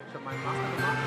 Should my mask have a mark?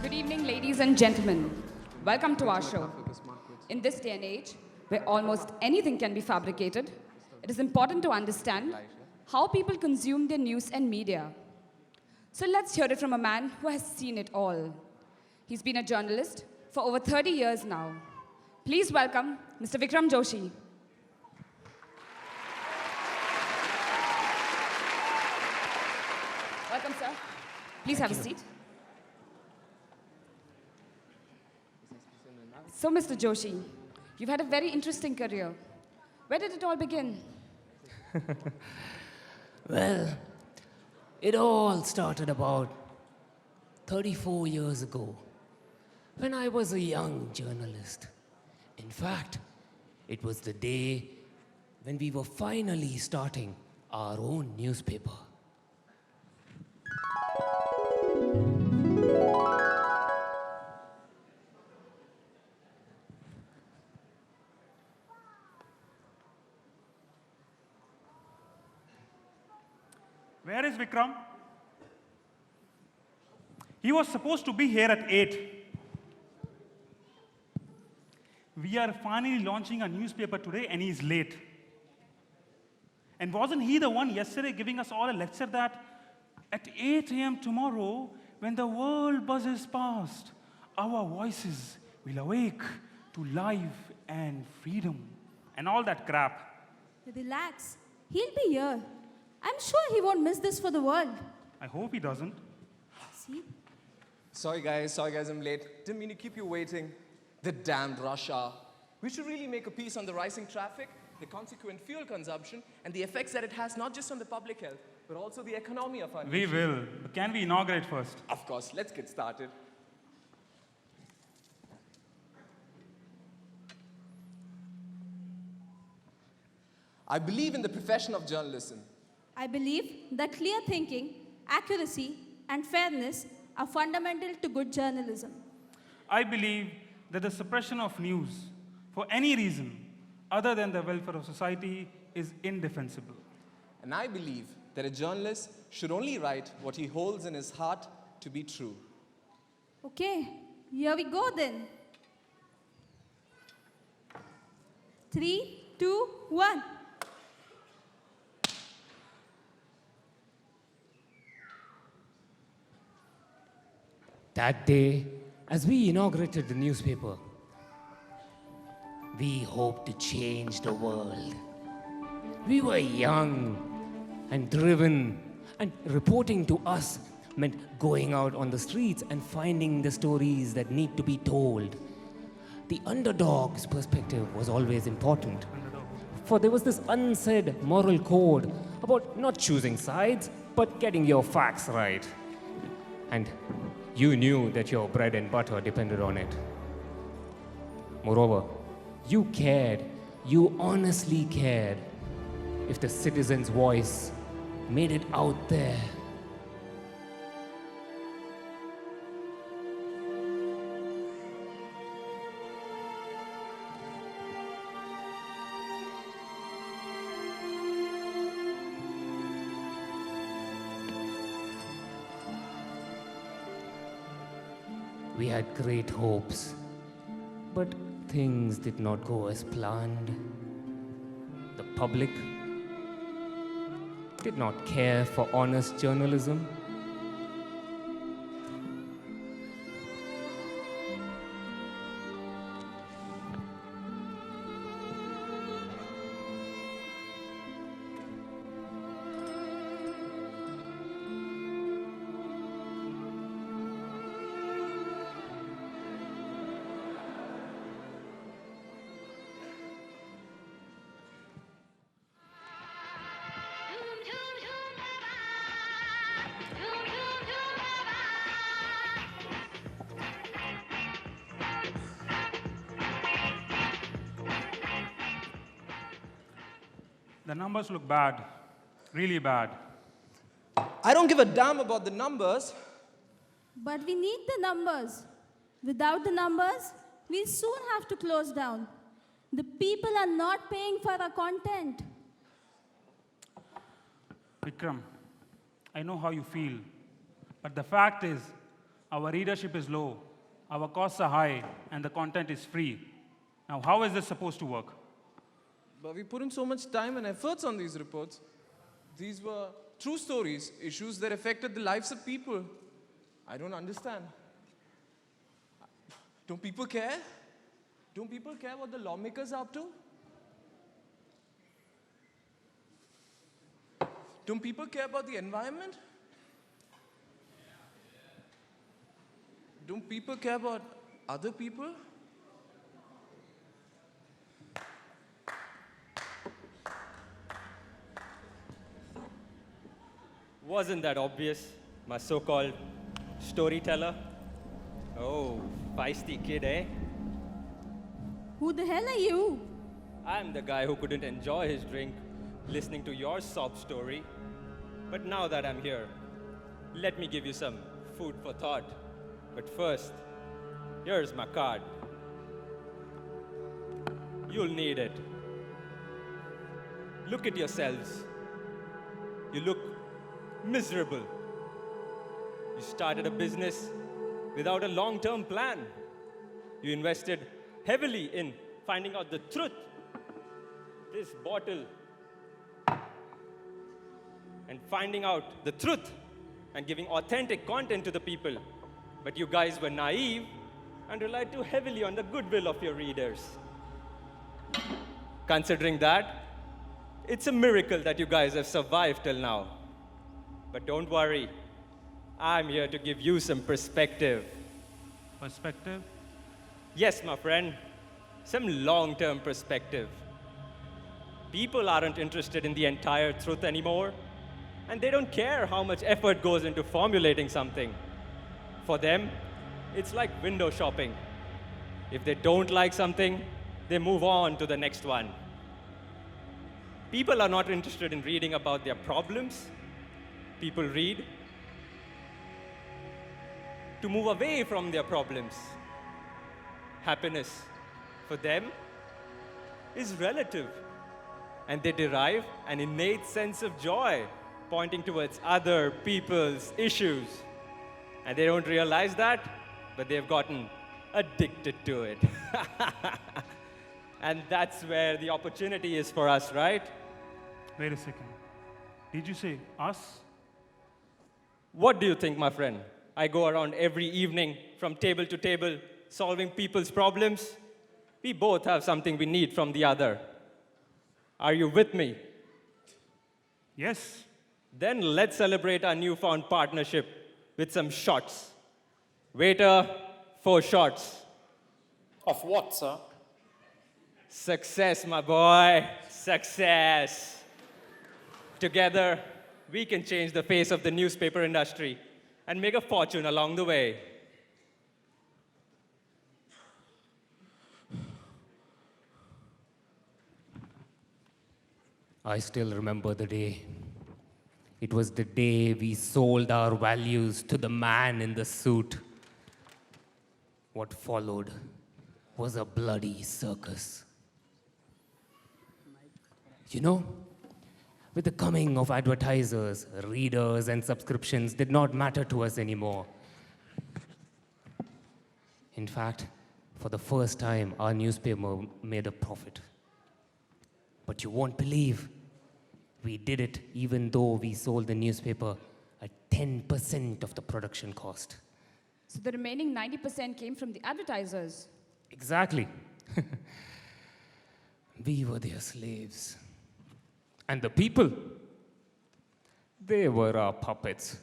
Good evening, ladies and gentlemen. Welcome to our show. In this day and age, where almost anything can be fabricated, it is important to understand how people consume their news and media. So let's hear it from a man who has seen it all. He's been a journalist for over 30 years now. Please welcome Mr. Vikram Joshi. Welcome, sir. Please have a seat. So, Mr. Joshi, you've had a very interesting career. Where did it all begin? Well, it all started about 34 years ago when I was a young journalist. In fact, it was the day when we were finally starting our own newspaper. Where is Vikram? He was supposed to be here at 8. We are finally launching a newspaper today and he's late. And wasn't he the one yesterday giving us all a lecture that at 8 a.m. tomorrow, when the world buzzes past, our voices will awake to life and freedom and all that crap. Relax. He'll be here. I'm sure he won't miss this for the world. I hope he doesn't. See? Sorry guys, I'm late. Didn't mean to keep you waiting. The damned rush hour. We should really make a piece on the rising traffic, the consequent fuel consumption, and the effects that it has not just on the public health, but also the economy of our We nation. will. But can we inaugurate first? Of course, let's get started. I believe in the profession of journalism. I believe that clear thinking, accuracy, and fairness are fundamental to good journalism. I believe that the suppression of news for any reason other than the welfare of society is indefensible. And I believe that a journalist should only write what he holds in his heart to be true. Okay, here we go then. 3, 2, 1. That day, as we inaugurated the newspaper, we hoped to change the world. We were young and driven, and reporting to us meant going out on the streets and finding the stories that need to be told. The underdog's perspective was always important, for there was this unsaid moral code about not choosing sides, but getting your facts right. And you knew that your bread and butter depended on it. Moreover, you cared, you honestly cared if the citizen's voice made it out there. We had great hopes, but things did not go as planned. The public did not care for honest journalism. The numbers look bad, really bad. I don't give a damn about the numbers. But we need the numbers. Without the numbers, we'll soon have to close down. The people are not paying for our content. Vikram, I know how you feel, but the fact is, our readership is low, our costs are high, and the content is free. Now, how is this supposed to work? But we put in so much time and efforts on these reports. These were true stories, issues that affected the lives of people. I don't understand. Don't people care? Don't people care what the lawmakers are up to? Don't people care about the environment? Don't people care about other people? Wasn't that obvious, my so-called storyteller? Oh, feisty kid, eh? Who the hell are you? I'm the guy who couldn't enjoy his drink listening to your sob story. But now that I'm here, let me give you some food for thought. But first, here's my card. You'll need it. Look at yourselves. You look miserable. You started a business without a long-term plan. You invested heavily in finding out the truth. This bottle. And finding out the truth and giving authentic content to the people. But you guys were naive and relied too heavily on the goodwill of your readers. Considering that, it's a miracle that you guys have survived till now. But don't worry, I'm here to give you some perspective. Perspective? Yes, my friend, some long-term perspective. People aren't interested in the entire truth anymore, and they don't care how much effort goes into formulating something. For them, it's like window shopping. If they don't like something, they move on to the next one. People are not interested in reading about their problems. People read to move away from their problems. Happiness, for them, is relative, and they derive an innate sense of joy pointing towards other people's issues. And they don't realize that, but they've gotten addicted to it. And that's where the opportunity is for us, right? Wait a second. Did you say us? What do you think, my friend? I go around every evening from table to table solving people's problems. We both have something we need from the other. Are you with me? Yes. Then let's celebrate our newfound partnership with some shots. Waiter, 4 shots. Of what, sir? Success, my boy. Success. Together, we can change the face of the newspaper industry and make a fortune along the way. I still remember the day. It was the day we sold our values to the man in the suit. What followed was a bloody circus. You know, with the coming of advertisers, readers and subscriptions did not matter to us anymore. In fact, for the first time, our newspaper made a profit. But you won't believe, we did it even though we sold the newspaper at 10% of the production cost. So the remaining 90% came from the advertisers. Exactly. We were their slaves. And the people, they were our puppets.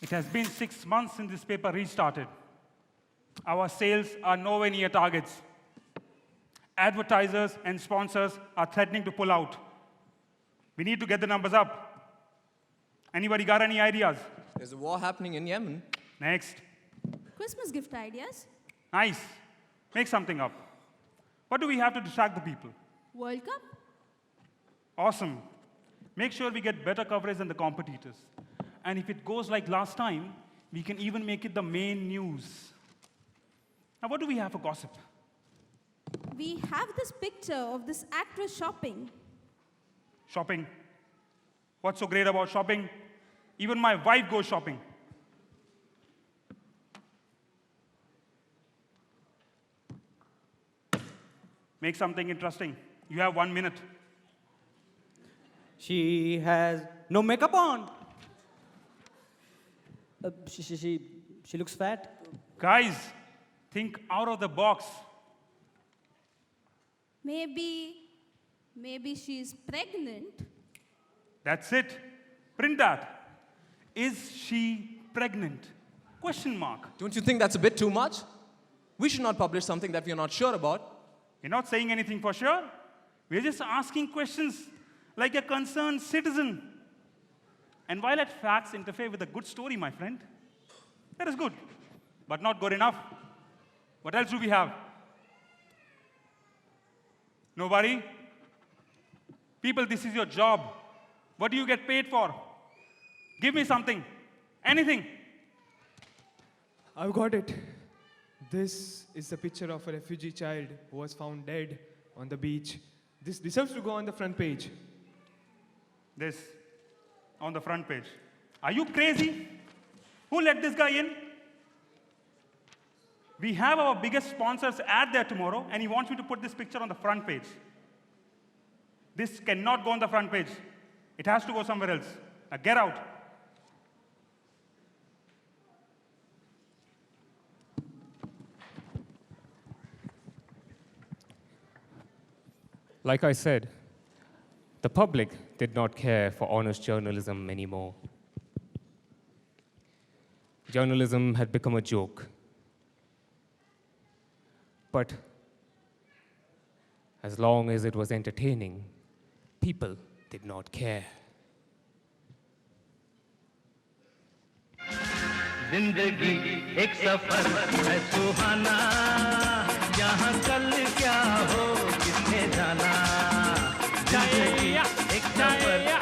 It has been 6 months since this paper restarted. Our sales are nowhere near targets. Advertisers and sponsors are threatening to pull out. We need to get the numbers up. Anybody got any ideas? There's a war happening in Yemen. Next. Christmas gift ideas? Nice. Make something up. What do we have to distract the people? World Cup? Awesome. Make sure we get better coverage than the competitors. And if it goes like last time, we can even make it the main news. Now, what do we have for gossip? We have this picture of this actress shopping. Shopping. What's so great about shopping? Even my wife goes shopping. Make something interesting. You have 1 minute. She has no makeup on. She looks fat. Guys, think out of the box. Maybe she's pregnant. That's it. Print that. Is she pregnant? Question mark. Don't you think that's a bit too much? We should not publish something that we are not sure about. We're not saying anything for sure. We're just asking questions like a concerned citizen. And why let facts interfere with a good story, my friend? That is good, but not good enough. What else do we have? Nobody? People, this is your job. What do you get paid for? Give me something. Anything. I've got it. This is a picture of a refugee child who was found dead on the beach. This deserves to go on the front page. This on the front page. Are you crazy? Who let this guy in? We have our biggest sponsor's ad there tomorrow, and he wants me to put this picture on the front page. This cannot go on the front page. It has to go somewhere else. Now get out. Like I said, the public did not care for honest journalism anymore. Journalism had become a joke. But as long as it was entertaining, people did not care. जिंदगी एक सफर है सुहाना यहाँ कल क्या हो किसने जाना जिंदगी एक सफर है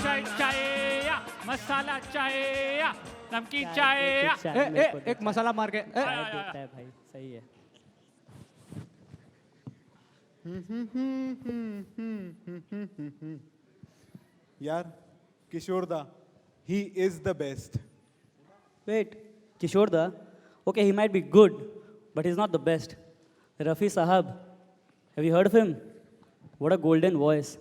सुहाना मसाला चाय नमकीन चाय एक मसाला मार के देता है भाई सही है यार किशोर दा he is the best. Wait, Kishore da, okay, he might be good, but he's not the best. Rafi Sahab, have you heard of him? What a golden voice.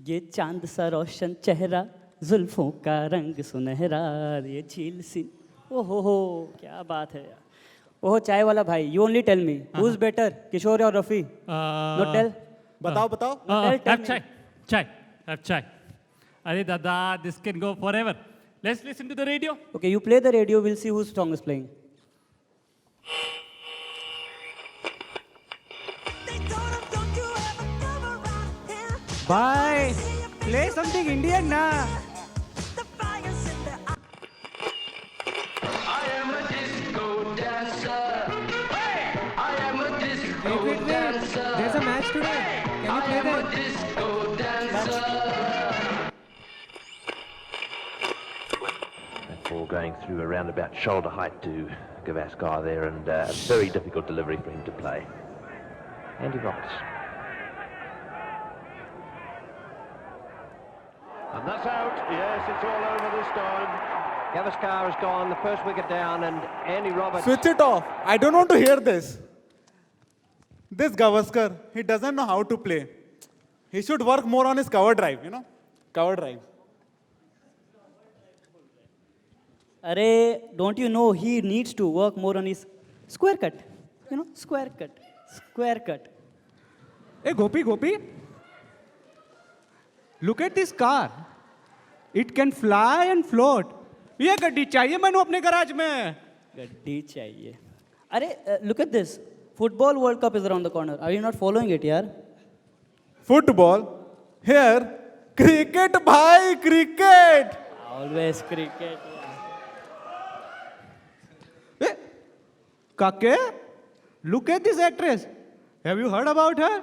ये चांद सा रोशन चेहरा, जुल्फों का रंग सुनहरा, ये झील सी, ओहो क्या बात है यार. ओहो चाय वाला भाई, you only tell me, who's better, Kishore or Rafi? No tell. बताओ. Have chai. Arey dada, this can go forever. Let's listen to the radio. Okay, you play the radio, we'll see whose song is playing. Bye. Play something Indian na. I am a disco dancer. Hey, I am a disco dancer. There's a match today. Can you play that? Disco dancer. Ball going through around about shoulder height to Gavaskar there, and a very difficult delivery for him to play. Andy Roberts. And that's out. Yes, it's all over this time. Gavaskar has gone, the first wicket down, and Andy Roberts. Switch it off. I don't want to hear this. This Gavaskar, he doesn't know how to play. He should work more on his cover drive, cover drive. Arey, don't you know he needs to work more on his square cut? Square cut. Hey, Gopi. Look at this car. It can fly and float. ये गड्डी चाहिए मैंने अपने garage में. गड्डी चाहिए. Arey, look at this. Football World Cup is around the corner. Are you not following it, yaar? Football? Here? Cricket, bhai, cricket. Always cricket. Kake, look at this actress. Have you heard about her?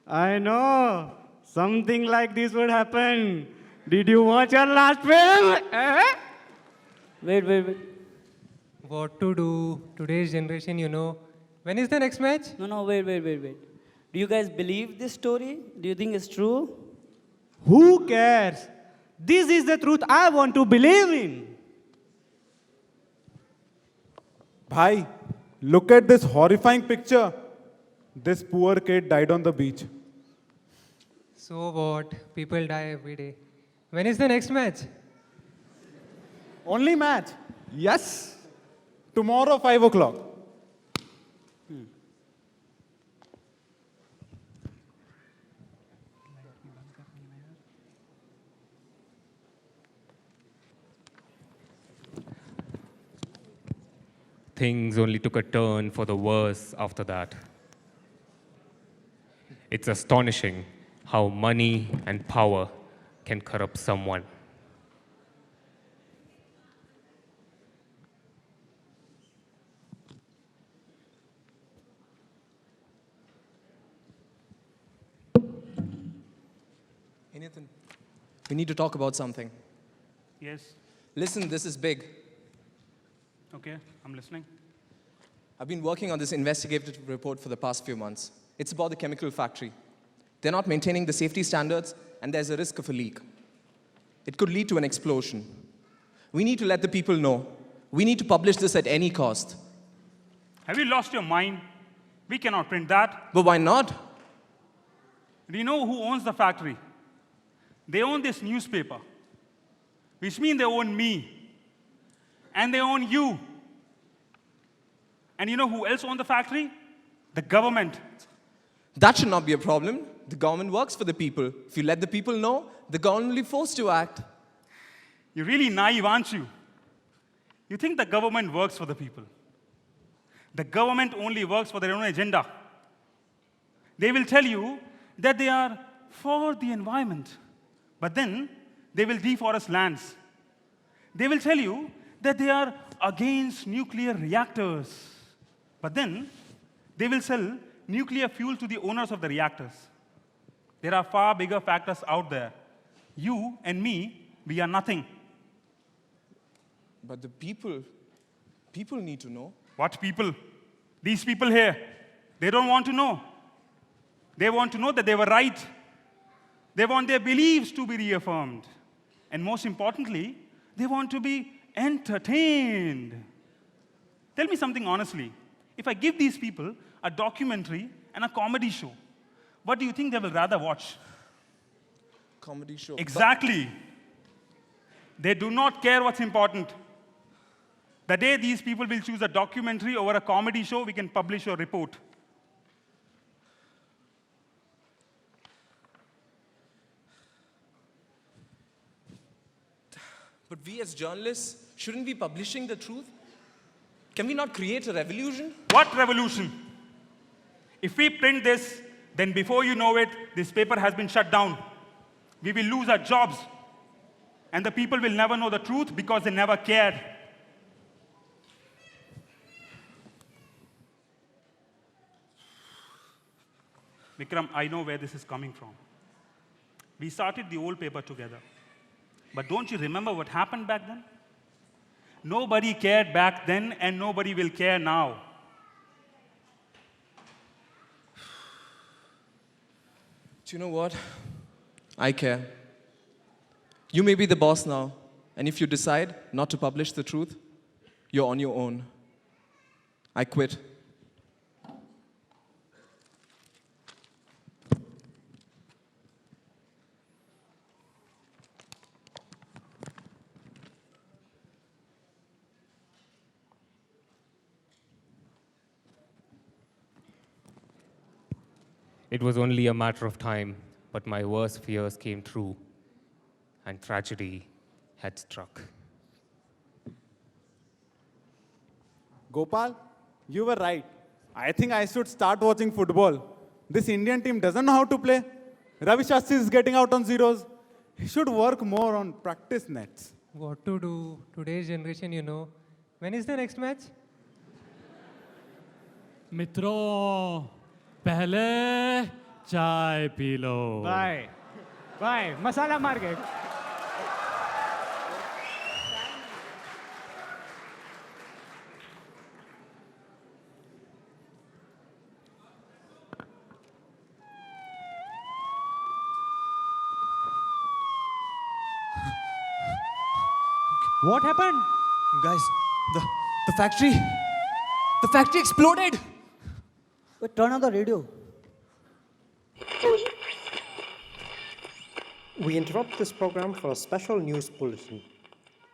I know. Something like this would happen. Did you watch her last film? Wait. What to do? Today's generation, When is the next match? No, wait. Do you guys believe this story? Do you think it's true? Who cares? This is the truth I want to believe in. Bhai, look at this horrifying picture. This poor kid died on the beach. So what? People die every day. When is the next match? Only match. Yes. Tomorrow, 5 o'clock. Things only took a turn for the worse after that. It's astonishing how money and power can corrupt someone. Hey, Nathan, we need to talk about something. Yes. Listen, this is big. Okay, I'm listening. I've been working on this investigative report for the past few months. It's about the chemical factory. They're not maintaining the safety standards, and there's a risk of a leak. It could lead to an explosion. We need to let the people know. We need to publish this at any cost. Have you lost your mind? We cannot print that. But why not? Do you know who owns the factory? They own this newspaper, which means they own me. And they own you. And you know who else owns the factory? The government. That should not be a problem. The government works for the people. If you let the people know, the government will be forced to act. You're really naive, aren't you? You think the government works for the people. The government only works for their own agenda. They will tell you that they are for the environment, but then they will deforest lands. They will tell you that they are against nuclear reactors, but then they will sell nuclear fuel to the owners of the reactors. There are far bigger factors out there. You and me, we are nothing. But the people need to know. What people? These people here, they don't want to know. They want to know that they were right. They want their beliefs to be reaffirmed. And most importantly, they want to be entertained. Tell me something honestly. If I give these people a documentary and a comedy show, what do you think they will rather watch? Comedy show. Exactly. They do not care what's important. The day these people will choose a documentary over a comedy show, we can publish your report. But we as journalists, shouldn't be publishing the truth? Can we not create a revolution? What revolution? If we print this, then before you know it, this paper has been shut down. We will lose our jobs. And the people will never know the truth because they never cared. Vikram, I know where this is coming from. We started the old paper together. But don't you remember what happened back then? Nobody cared back then, and nobody will care now. Do you know what? I care. You may be the boss now, and if you decide not to publish the truth, you're on your own. I quit. It was only a matter of time, but my worst fears came true, and tragedy had struck. Gopal, you were right. I think I should start watching football. This Indian team doesn't know how to play. Ravi Shastri is getting out on zeros. He should work more on practice nets. What to do? Today's generation, When is the next match? मित्रों पहले चाय P low Bye. Masala market. What happened? Guys, the factory exploded. Wait, turn on the radio. We interrupt this program for a special news bulletin.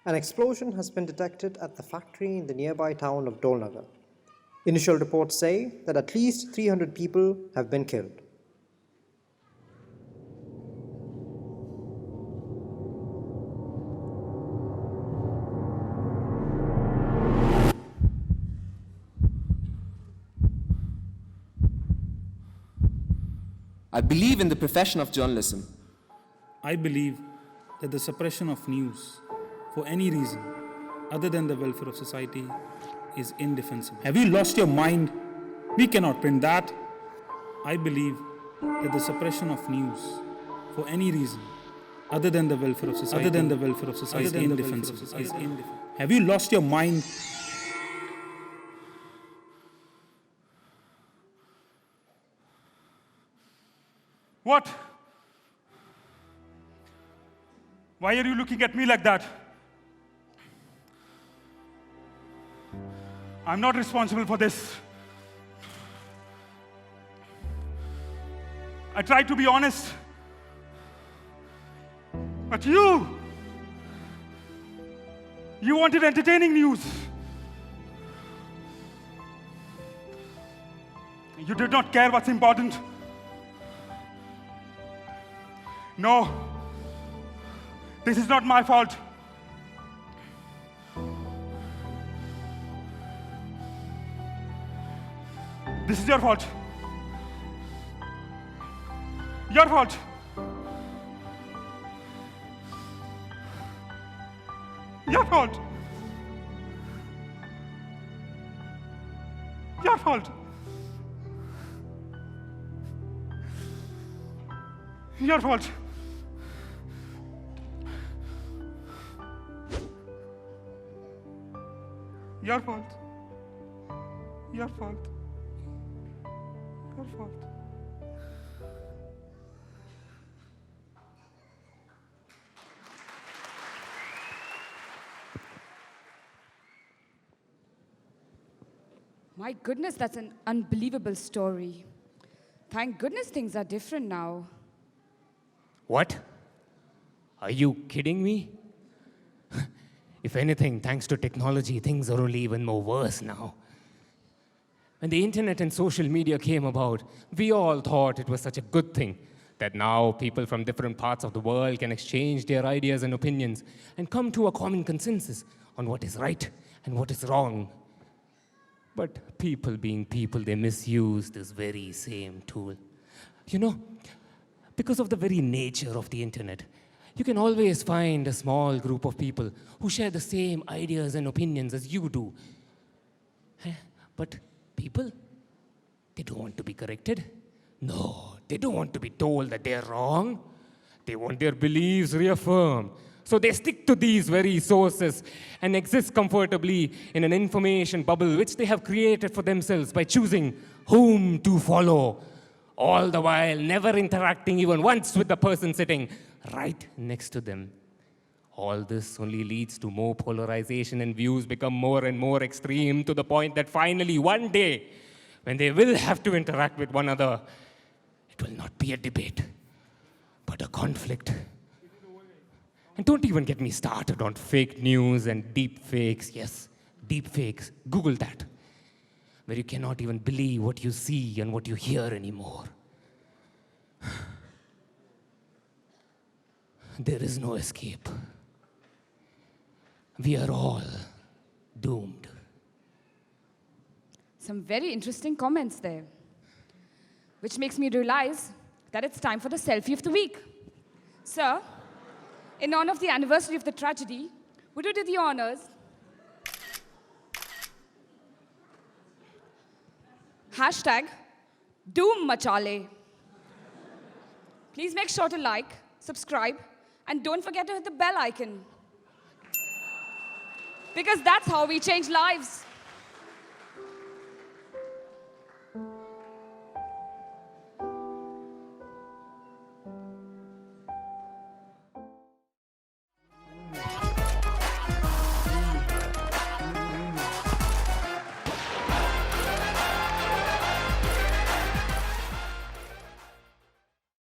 An explosion has been detected at the factory in the nearby town of Dolnagar. Initial reports say that at least 300 people have been killed. I believe in the profession of journalism. I believe that the suppression of news for any reason other than the welfare of society is indefensible. Have you lost your mind? We cannot print that. I believe that the suppression of news for any reason other than the welfare of society is indefensible. Have you lost your mind? What? Why are you looking at me like that? I'm not responsible for this. I tried to be honest. But you wanted entertaining news. You did not care what's important. No, this is not my fault. This is your fault. Your fault. Your fault. Your fault. Your fault. Your fault. Your fault. Your fault. My goodness, that's an unbelievable story. Thank goodness things are different now. What? Are you kidding me? If anything, thanks to technology, things are only even more worse now. When the internet and social media came about, we all thought it was such a good thing that now people from different parts of the world can exchange their ideas and opinions and come to a common consensus on what is right and what is wrong. But people being people, they misuse this very same tool. You know, because of the very nature of the internet, you can always find a small group of people who share the same ideas and opinions as you do. But people, they don't want to be corrected. No, they don't want to be told that they're wrong. They want their beliefs reaffirmed. So they stick to these very sources and exist comfortably in an information bubble which they have created for themselves by choosing whom to follow, all the while never interacting even once with the person sitting right next to them. All this only leads to more polarization and views become more and more extreme to the point that finally one day, when they will have to interact with one another, it will not be a debate, but a conflict. And don't even get me started on fake news and deep fakes. Yes, deep fakes. Google that. Where you cannot even believe what you see and what you hear anymore. There is no escape. We are all doomed. Some very interesting comments there, which makes me realize that it's time for the selfie of the week. Sir, in honor of the anniversary of the tragedy, would you do the honors? Hashtag Doom Machale. Please make sure to like, subscribe, and don't forget to hit the bell icon. Because that's how we change lives.